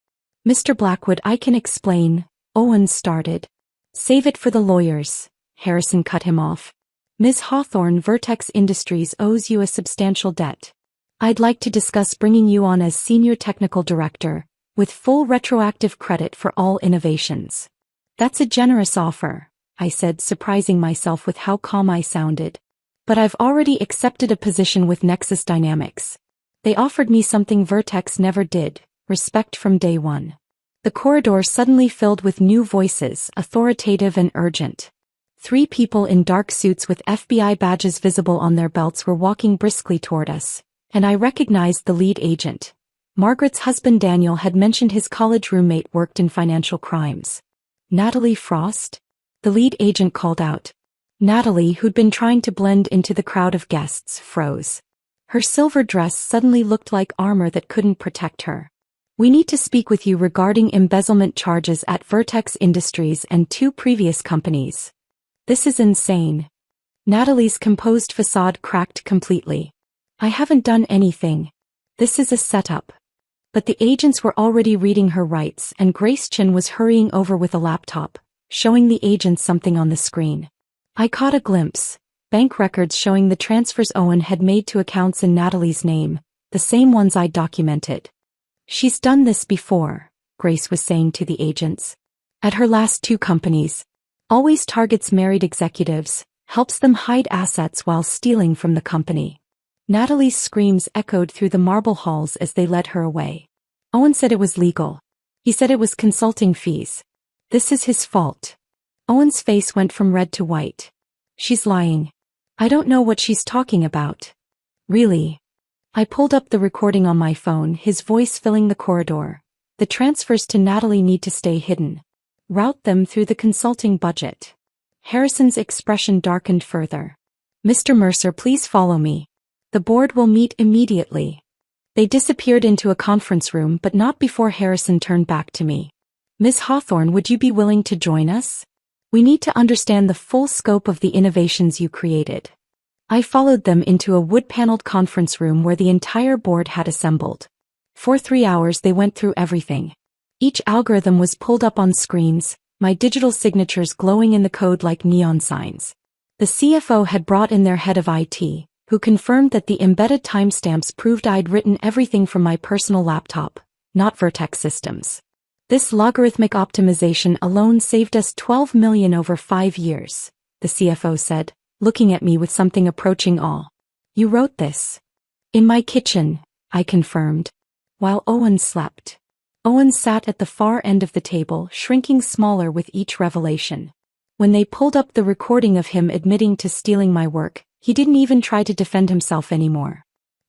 Speaker 1: "Mr. Blackwood, I can explain," Owen started. "Save it for the lawyers," Harrison cut him off. "Ms. Hawthorne, Vertex Industries owes you a substantial debt. I'd like to discuss bringing you on as Senior Technical Director, with full retroactive credit for all innovations." "That's a generous offer," I said, surprising myself with how calm I sounded. "But I've already accepted a position with Nexus Dynamics. They offered me something Vertex never did, respect from day one." The corridor suddenly filled with new voices, authoritative and urgent. 3 people in dark suits with FBI badges visible on their belts were walking briskly toward us, and I recognized the lead agent. Margaret's husband Daniel had mentioned his college roommate worked in financial crimes. "Natalie Frost?" the lead agent called out. Natalie, who'd been trying to blend into the crowd of guests, froze. Her silver dress suddenly looked like armor that couldn't protect her. "We need to speak with you regarding embezzlement charges at Vertex Industries and 2 previous companies." "This is insane." Natalie's composed facade cracked completely. "I haven't done anything. This is a setup." But the agents were already reading her rights, and Grace Chin was hurrying over with a laptop, showing the agents something on the screen. I caught a glimpse. Bank records showing the transfers Owen had made to accounts in Natalie's name, the same ones I'd documented. "She's done this before," Grace was saying to the agents. "At her last 2 companies. Always targets married executives, helps them hide assets while stealing from the company." Natalie's screams echoed through the marble halls as they led her away. "Owen said it was legal. He said it was consulting fees. This is his fault." Owen's face went from red to white. "She's lying. I don't know what she's talking about." "Really?" I pulled up the recording on my phone, his voice filling the corridor. "The transfers to Natalie need to stay hidden. Route them through the consulting budget." Harrison's expression darkened further. "Mr. Mercer, please follow me. The board will meet immediately." They disappeared into a conference room, but not before Harrison turned back to me. "Ms. Hawthorne, would you be willing to join us? We need to understand the full scope of the innovations you created." I followed them into a wood-paneled conference room where the entire board had assembled. For 3 hours they went through everything. Each algorithm was pulled up on screens, my digital signatures glowing in the code like neon signs. The CFO had brought in their head of IT, who confirmed that the embedded timestamps proved I'd written everything from my personal laptop, not Vertex systems. "This logarithmic optimization alone saved us $12 million over 5 years, the CFO said, looking at me with something approaching awe. "You wrote this?" "In my kitchen," I confirmed. While Owen slept. Owen sat at the far end of the table, shrinking smaller with each revelation. When they pulled up the recording of him admitting to stealing my work, he didn't even try to defend himself anymore.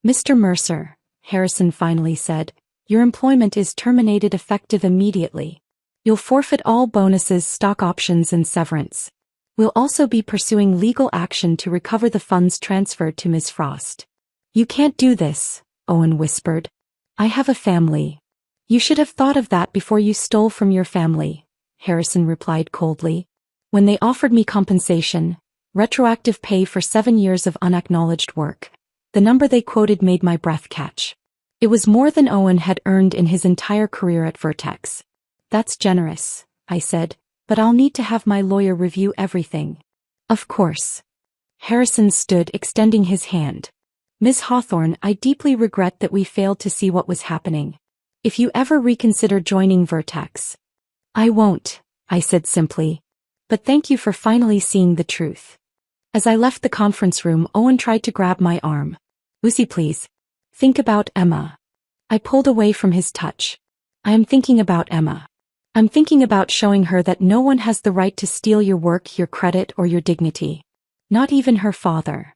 Speaker 1: "Mr. Mercer," Harrison finally said, "your employment is terminated effective immediately. You'll forfeit all bonuses, stock options, and severance. We'll also be pursuing legal action to recover the funds transferred to Ms. Frost." "You can't do this," Owen whispered. "I have a family." "You should have thought of that before you stole from your family," Harrison replied coldly. "When they offered me compensation, retroactive pay for 7 years of unacknowledged work, the number they quoted made my breath catch. It was more than Owen had earned in his entire career at Vertex. "That's generous," I said, "but I'll need to have my lawyer review everything." "Of course." Harrison stood, extending his hand. Ms. Hawthorne, I deeply regret that we failed to see what was happening. If you ever reconsider joining Vertex. I won't, I said simply. But thank you for finally seeing the truth. As I left the conference room, Owen tried to grab my arm. Lucy, please. Think about Emma. I pulled away from his touch. I am thinking about Emma. I'm thinking about showing her that no one has the right to steal your work, your credit, or your dignity. Not even her father.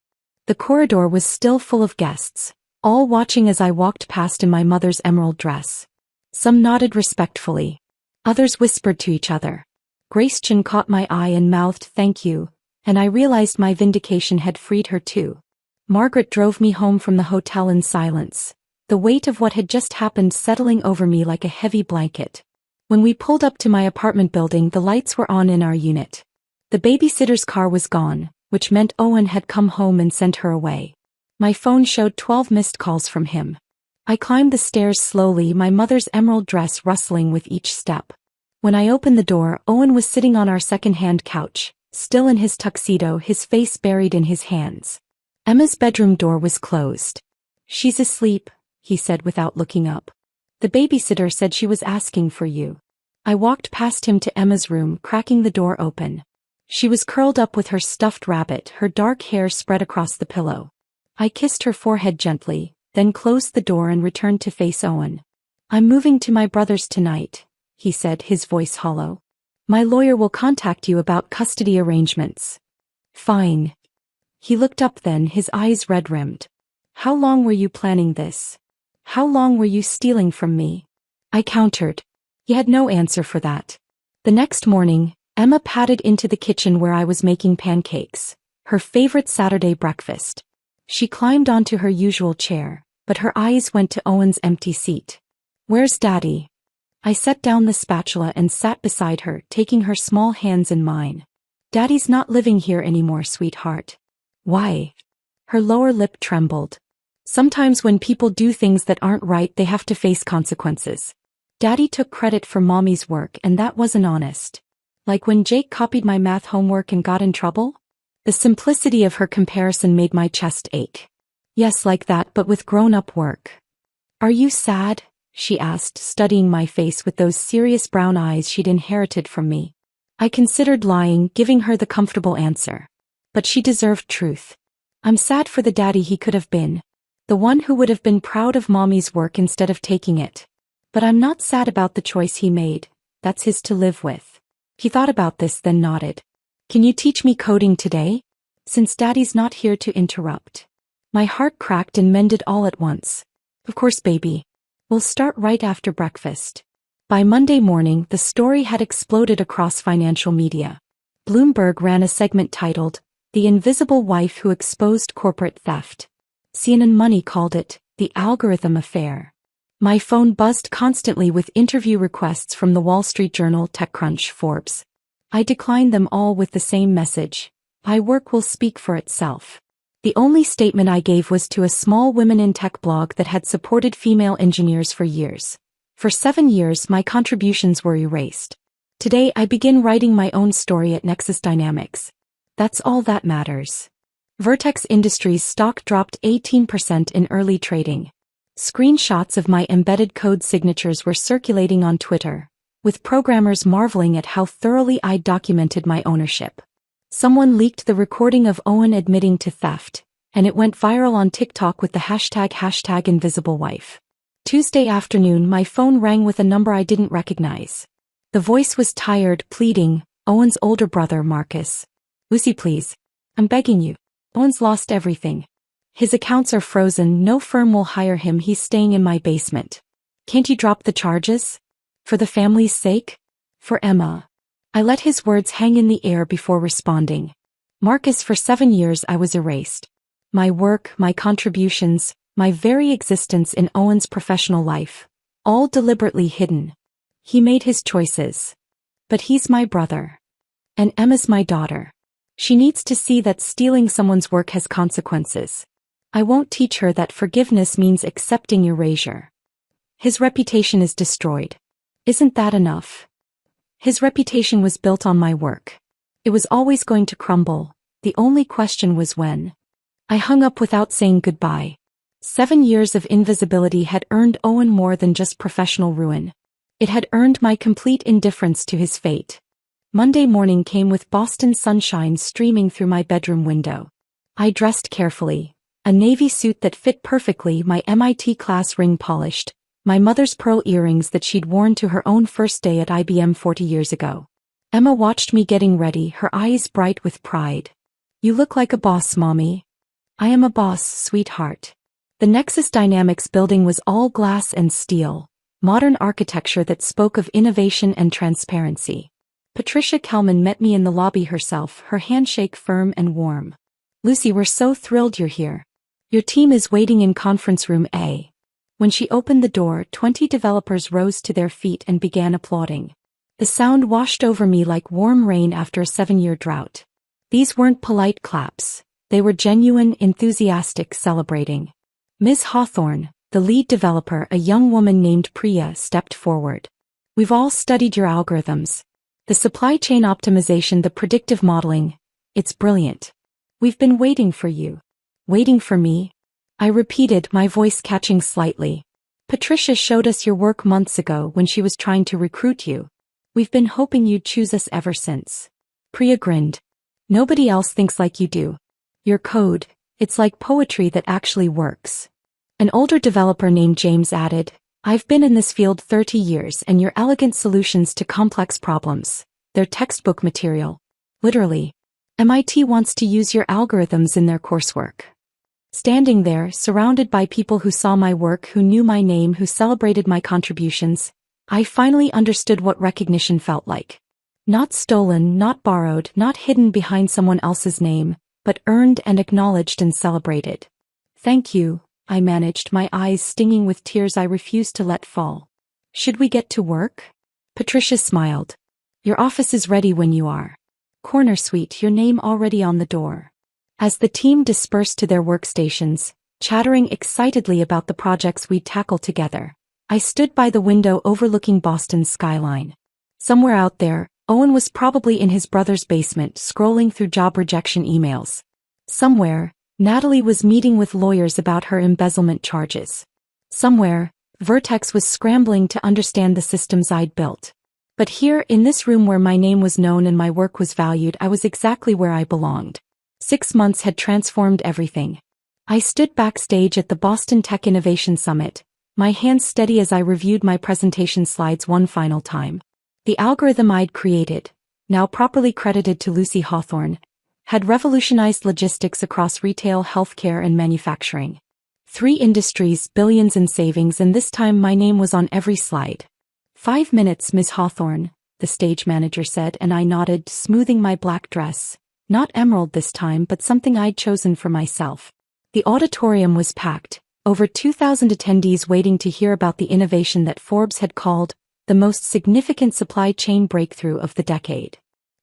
Speaker 1: The corridor was still full of guests, all watching as I walked past in my mother's emerald dress. Some nodded respectfully. Others whispered to each other. Grace Chen caught my eye and mouthed thank you, and I realized my vindication had freed her too. Margaret drove me home from the hotel in silence, the weight of what had just happened settling over me like a heavy blanket. When we pulled up to my apartment building, the lights were on in our unit. The babysitter's car was gone, which meant Owen had come home and sent her away. My phone showed 12 missed calls from him. I climbed the stairs slowly, my mother's emerald dress rustling with each step. When I opened the door, Owen was sitting on our second-hand couch, still in his tuxedo, his face buried in his hands. Emma's bedroom door was closed. She's asleep, he said without looking up. The babysitter said she was asking for you. I walked past him to Emma's room, cracking the door open. She was curled up with her stuffed rabbit, her dark hair spread across the pillow. I kissed her forehead gently, then closed the door and returned to face Owen. I'm moving to my brother's tonight, he said, his voice hollow. My lawyer will contact you about custody arrangements. Fine. He looked up then, his eyes red-rimmed. How long were you planning this? How long were you stealing from me? I countered. He had no answer for that. The next morning, Emma padded into the kitchen where I was making pancakes, her favorite Saturday breakfast. She climbed onto her usual chair, but her eyes went to Owen's empty seat. Where's Daddy? I set down the spatula and sat beside her, taking her small hands in mine. Daddy's not living here anymore, sweetheart. Why? Her lower lip trembled. Sometimes when people do things that aren't right, they have to face consequences. Daddy took credit for Mommy's work, and that wasn't honest. Like when Jake copied my math homework and got in trouble? The simplicity of her comparison made my chest ache. Yes, like that, but with grown-up work. Are you sad? She asked, studying my face with those serious brown eyes she'd inherited from me. I considered lying, giving her the comfortable answer. But she deserved truth. I'm sad for the daddy he could have been. The one who would have been proud of Mommy's work instead of taking it. But I'm not sad about the choice he made. That's his to live with. He thought about this, then nodded. Can you teach me coding today? Since Daddy's not here to interrupt. My heart cracked and mended all at once. Of course, baby. We'll start right after breakfast. By Monday morning, the story had exploded across financial media. Bloomberg ran a segment titled, The Invisible Wife Who Exposed Corporate Theft. CNN Money called it, The Algorithm Affair. My phone buzzed constantly with interview requests from the Wall Street Journal, TechCrunch, Forbes. I declined them all with the same message. My work will speak for itself. The only statement I gave was to a small women in tech blog that had supported female engineers for years. For 7 years, my contributions were erased. Today, I begin writing my own story at Nexus Dynamics. That's all that matters. Vertex Industries stock dropped 18% in early trading. Screenshots of my embedded code signatures were circulating on Twitter, with programmers marveling at how thoroughly I documented my ownership. Someone leaked the recording of Owen admitting to theft, and it went viral on TikTok with the hashtag #InvisibleWife. Tuesday afternoon, my phone rang with a number I didn't recognize. The voice was tired, pleading, Owen's older brother, Marcus. Lucy, please. I'm begging you. Owen's lost everything. His accounts are frozen, no firm will hire him, he's staying in my basement. Can't you drop the charges? For the family's sake? For Emma. I let his words hang in the air before responding. Marcus, for 7 years I was erased. My work, my contributions, my very existence in Owen's professional life, all deliberately hidden. He made his choices. But he's my brother. And Emma's my daughter. She needs to see that stealing someone's work has consequences. I won't teach her that forgiveness means accepting erasure. His reputation is destroyed. Isn't that enough? His reputation was built on my work. It was always going to crumble. The only question was when. I hung up without saying goodbye. 7 years of invisibility had earned Owen more than just professional ruin. It had earned my complete indifference to his fate. Monday morning came with Boston sunshine streaming through my bedroom window. I dressed carefully. A navy suit that fit perfectly, my MIT class ring polished, my mother's pearl earrings that she'd worn to her own first day at IBM 40 years ago. Emma watched me getting ready, her eyes bright with pride. "You look like a boss, Mommy." "I am a boss, sweetheart." The Nexus Dynamics building was all glass and steel, modern architecture that spoke of innovation and transparency. Patricia Kelman met me in the lobby herself, her handshake firm and warm. "Lucy, we're so thrilled you're here. Your team is waiting in conference room A." When she opened the door, 20 developers rose to their feet and began applauding. The sound washed over me like warm rain after a 7-year drought. These weren't polite claps. They were genuine, enthusiastic, celebrating. Ms. Hawthorne, the lead developer, a young woman named Priya, stepped forward. "We've all studied your algorithms. The supply chain optimization, the predictive modeling. It's brilliant. We've been waiting for you." "Waiting for me?" I repeated, my voice catching slightly. "Patricia showed us your work months ago when she was trying to recruit you. We've been hoping you'd choose us ever since." Priya grinned. "Nobody else thinks like you do. Your code, it's like poetry that actually works." An older developer named James added, "I've been in this field 30 years and your elegant solutions to complex problems, they're textbook material. Literally. MIT wants to use your algorithms in their coursework." Standing there, surrounded by people who saw my work, who knew my name, who celebrated my contributions, I finally understood what recognition felt like. Not stolen, not borrowed, not hidden behind someone else's name, but earned and acknowledged and celebrated. "Thank you," I managed, my eyes stinging with tears I refused to let fall. "Should we get to work?" Patricia smiled. "Your office is ready when you are. Corner suite, your name already on the door." As the team dispersed to their workstations, chattering excitedly about the projects we'd tackle together, I stood by the window overlooking Boston's skyline. Somewhere out there, Owen was probably in his brother's basement scrolling through job rejection emails. Somewhere, Natalie was meeting with lawyers about her embezzlement charges. Somewhere, Vertex was scrambling to understand the systems I'd built. But here, in this room where my name was known and my work was valued, I was exactly where I belonged. 6 months had transformed everything. I stood backstage at the Boston Tech Innovation Summit, my hands steady as I reviewed my presentation slides one final time. The algorithm I'd created, now properly credited to Lucy Hawthorne, had revolutionized logistics across retail, healthcare, and manufacturing. 3 industries, billions in savings, and this time my name was on every slide. "5 minutes, Ms. Hawthorne," the stage manager said, and I nodded, smoothing my black dress. Not emerald this time, but something I'd chosen for myself. The auditorium was packed, over 2,000 attendees waiting to hear about the innovation that Forbes had called the most significant supply chain breakthrough of the decade.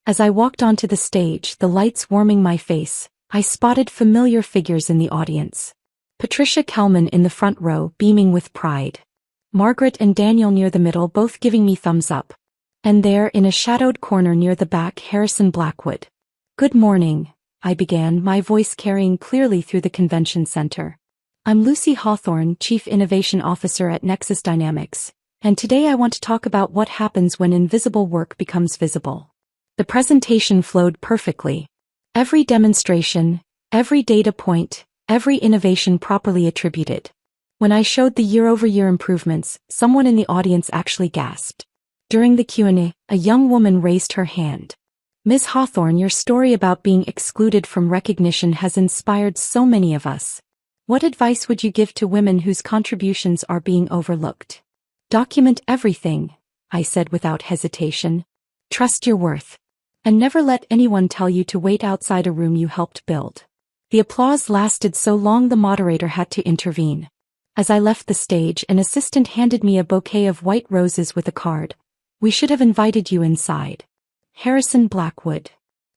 Speaker 1: As I walked onto the stage, the lights warming my face, I spotted familiar figures in the audience. Patricia Kelman in the front row, beaming with pride. Margaret and Daniel near the middle, both giving me thumbs up. And there, in a shadowed corner near the back, Harrison Blackwood. "Good morning," I began, my voice carrying clearly through the convention center. "I'm Lucy Hawthorne, Chief Innovation Officer at Nexus Dynamics, and today I want to talk about what happens when invisible work becomes visible." The presentation flowed perfectly. Every demonstration, every data point, every innovation properly attributed. When I showed the year-over-year improvements, someone in the audience actually gasped. During the Q&A, a young woman raised her hand. "Ms. Hawthorne, your story about being excluded from recognition has inspired so many of us. What advice would you give to women whose contributions are being overlooked?" "Document everything," I said without hesitation. "Trust your worth. And never let anyone tell you to wait outside a room you helped build." The applause lasted so long the moderator had to intervene. As I left the stage, an assistant handed me a bouquet of white roses with a card. "We should have invited you inside. Harrison Blackwood."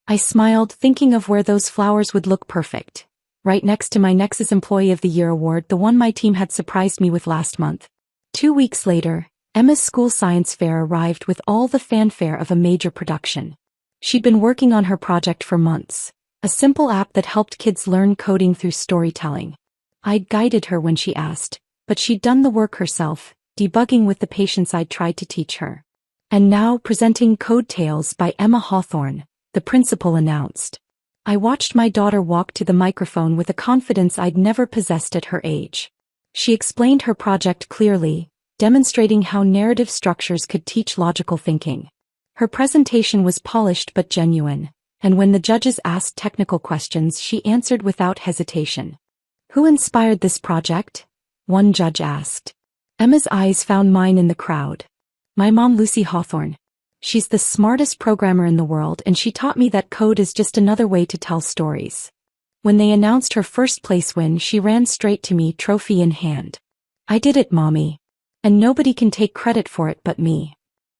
Speaker 1: I smiled, thinking of where those flowers would look perfect. Right next to my Nexus Employee of the Year award, the one my team had surprised me with last month. 2 weeks later, Emma's school science fair arrived with all the fanfare of a major production. She'd been working on her project for months. a simple app that helped kids learn coding through storytelling. I'd guided her when she asked, but she'd done the work herself, debugging with the patience I'd tried to teach her. And now, presenting Code Tales by Emma Hawthorne, the principal announced. I watched my daughter walk to the microphone with a confidence I'd never possessed at her age. She explained her project clearly, demonstrating how narrative structures could teach logical thinking. Her presentation was polished but genuine, and when the judges asked technical questions, she answered without hesitation. "Who inspired this project?" one judge asked. Emma's eyes found mine in the crowd. "My mom, Lucy Hawthorne. She's the smartest programmer in the world, and she taught me that code is just another way to tell stories." When they announced her first place win, she ran straight to me, trophy in hand. "I did it, Mommy. And nobody can take credit for it but me."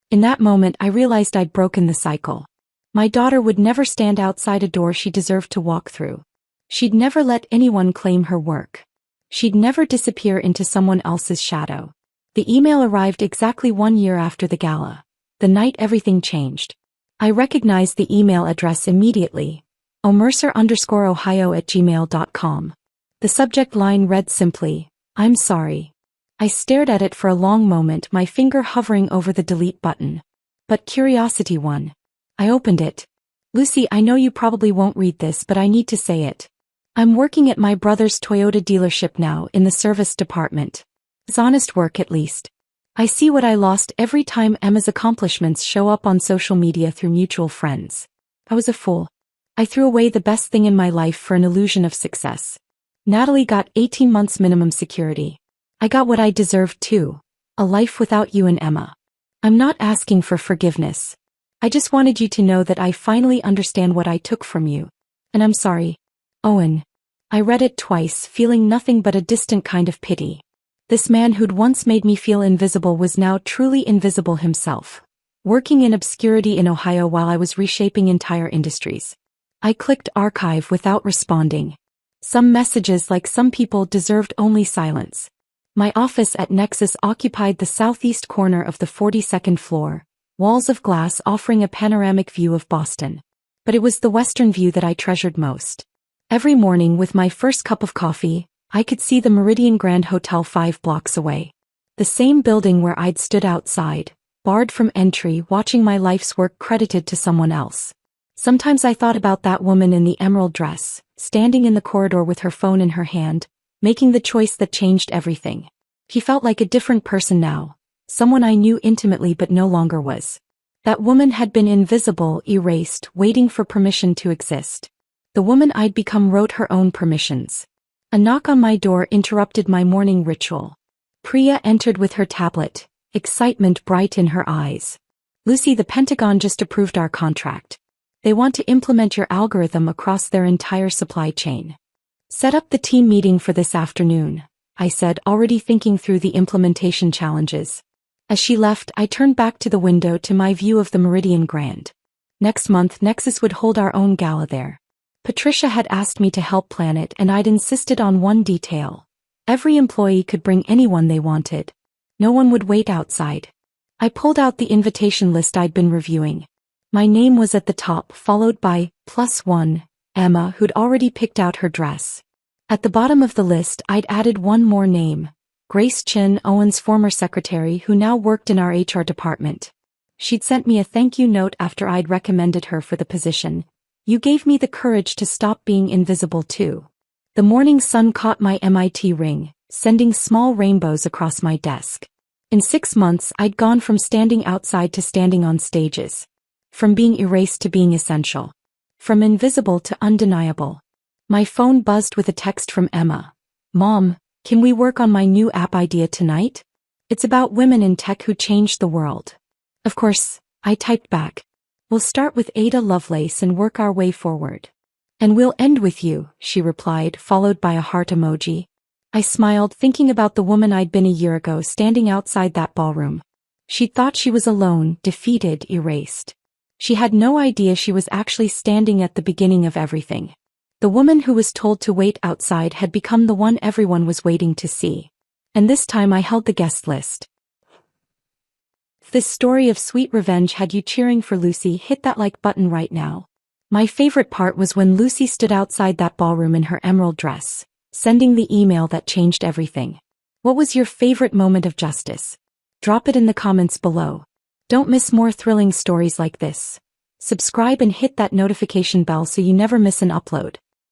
Speaker 1: In that moment, I realized I'd broken the cycle. My daughter would never stand outside a door she deserved to walk through. She'd never let anyone claim her work. She'd never disappear into someone else's shadow. The email arrived exactly 1 year after the gala, the night everything changed. I recognized the email address immediately, omercer_ohio@gmail.com. The subject line read simply, "I'm sorry." I stared at it for a long moment, my finger hovering over the delete button. But curiosity won. I opened it. "Lucy, I know you probably won't read this, but I need to say it. I'm working at my brother's Toyota dealership now, in the service department. It's honest work, at least. I see what I lost every time Emma's accomplishments show up on social media through mutual friends. I was a fool. I threw away the best thing in my life for an illusion of success. Natalie got 18 months minimum security. I got what I deserved too, a life without you and Emma. I'm not asking for forgiveness. I just wanted you to know that I finally understand what I took from you. And I'm sorry. Owen." I read it twice, feeling nothing but a distant kind of pity. This man who'd once made me feel invisible was now truly invisible himself, working in obscurity in Ohio while I was reshaping entire industries. I clicked archive without responding. Some messages, like some people, deserved only silence. My office at Nexus occupied the southeast corner of the 42nd floor, walls of glass offering a panoramic view of Boston. But it was the western view that I treasured most. Every morning with my first cup of coffee, I could see the Meridian Grand Hotel 5 blocks away. The same building where I'd stood outside, barred from entry, watching my life's work credited to someone else. Sometimes I thought about that woman in the emerald dress, standing in the corridor with her phone in her hand, making the choice that changed everything. He felt like a different person now, someone I knew intimately but no longer was. That woman had been invisible, erased, waiting for permission to exist. The woman I'd become wrote her own permissions. A knock on my door interrupted my morning ritual. Priya entered with her tablet, excitement bright in her eyes. "Lucy, the Pentagon just approved our contract. They want to implement your algorithm across their entire supply chain. Set up the team meeting for this afternoon," I said, already thinking through the implementation challenges. As she left, I turned back to the window to my view of the Meridian Grand. Next month, Nexus would hold our own gala there. Patricia had asked me to help plan it, and I'd insisted on one detail. Every employee could bring anyone they wanted. No one would wait outside. I pulled out the invitation list I'd been reviewing. My name was at the top, followed by +1, Emma, who'd already picked out her dress. At the bottom of the list, I'd added one more name, Grace Chin, Owen's former secretary, who now worked in our HR department. She'd sent me a thank you note after I'd recommended her for the position. "You gave me the courage to stop being invisible too." The morning sun caught my MIT ring, sending small rainbows across my desk. In 6 months, I'd gone from standing outside to standing on stages. From being erased to being essential. From invisible to undeniable. My phone buzzed with a text from Emma. "Mom, can we work on my new app idea tonight? It's about women in tech who changed the world." "Of course," I typed back. "We'll start with Ada Lovelace and work our way forward." "And we'll end with you," she replied, followed by a heart emoji. I smiled, thinking about the woman I'd been a year ago standing outside that ballroom. She'd thought she was alone, defeated, erased. She had no idea she was actually standing at the beginning of everything. The woman who was told to wait outside had become the one everyone was waiting to see. And this time I held the guest list. If this story of sweet revenge had you cheering for Lucy, hit that like button right now. My favorite part was when Lucy stood outside that ballroom in her emerald dress, sending the email that changed everything. What was your favorite moment of justice? Drop it in the comments below. Don't miss more thrilling stories like this. Subscribe and hit that notification bell so you never miss an upload.